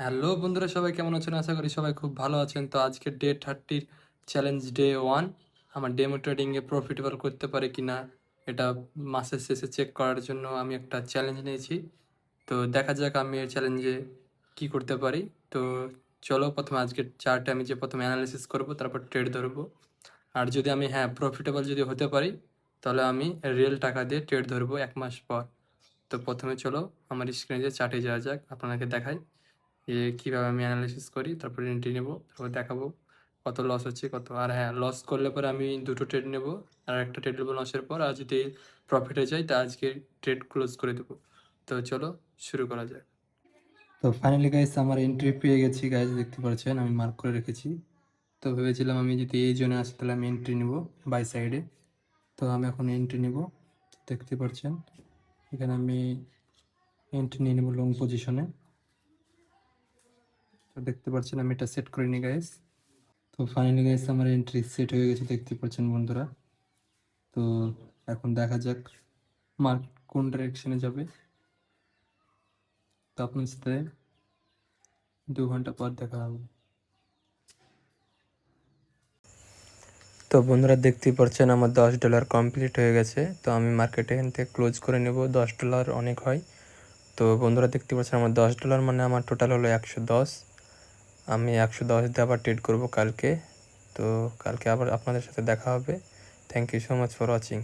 Hello বন্ধুরা, সবাই কেমন আছেন? আশা করি সবাই খুব ভালো আছেন। তো আজকে ডে 30 চ্যালেঞ্জ ডে 1। আমার ডেমো ট্রেডিংয়ে প্রফিটেবল করতে পারে কিনা এটা মাসের শেষে চেক করার জন্য আমি একটা চ্যালেঞ্জ নিয়েছি। তো দেখা যাক আমি এই চ্যালেঞ্জে কি করতে পারি। তো চলো প্রথমে আজকের চার্টে আমি যে প্রথমে অ্যানালিসিস করব, তারপর ট্রেড ধরবো। আর যদি আমি প্রফিটেবল যদি হতে পারি, তাহলে আমি রিয়েল টাকা দিয়ে ট্রেড ধরবো 1 মাস পর। তো প্রথমে চলো আমার স্ক্রিনে যে চার্টে যাওয়া যাক, আপনাদেরকে দেখাই কীভাবে আমি অ্যানালাইসিস করি। তারপরে এন্ট্রি নেব, তারপর দেখাবো কত লস হচ্ছে কত। আর লস করলে পরে আমি দুটো ট্রেড নেব, আর একটা ট্রেড নেবো লসের পর। আর যদি প্রফিটে যাই তা আজকে ট্রেড ক্লোজ করে দেবো। তো চলো শুরু করা যাক। তো ফাইনালি গাইস আমার এন্ট্রি পেয়ে গেছি গাইস, দেখতে পাচ্ছেন আমি মার্ক করে রেখেছি। তো ভেবেছিলাম আমি যদি এই জোনে আসি তাহলে আমি এন্ট্রি নেব বাই সাইডে। তো আমি এখন এন্ট্রি নেব, দেখতে পাচ্ছেন এখানে আমি এন্ট্রি নিয়ে নেব লং পজিশনে। তো দেখতে পাচ্ছেন আমি এটা সেট করে নিই গাইস। তো ফাইনালি গাইস আমার এন্ট্রি সেট হয়ে গেছে, দেখতে পাচ্ছেন বন্ধুরা। তো এখন দেখা যাক মার্কেট কোন ডাইরেকশনে যাবে। তো আপনার সাথে 2 ঘন্টা পর দেখা হবে। তো বন্ধুরা দেখতেই পাচ্ছেন আমার $10 কমপ্লিট হয়ে গেছে। তো আমি মার্কেটে এখান থেকে ক্লোজ করে নেব। $10 অনেক হয়। তো বন্ধুরা দেখতে পাচ্ছেন আমার $10 মানে আমার টোটাল হলো 110। আমি 110 দিয়ে আবার ট্রেড করব কালকে। তো কালকে আবার আপনাদের সাথে দেখা হবে। Thank you so much for watching.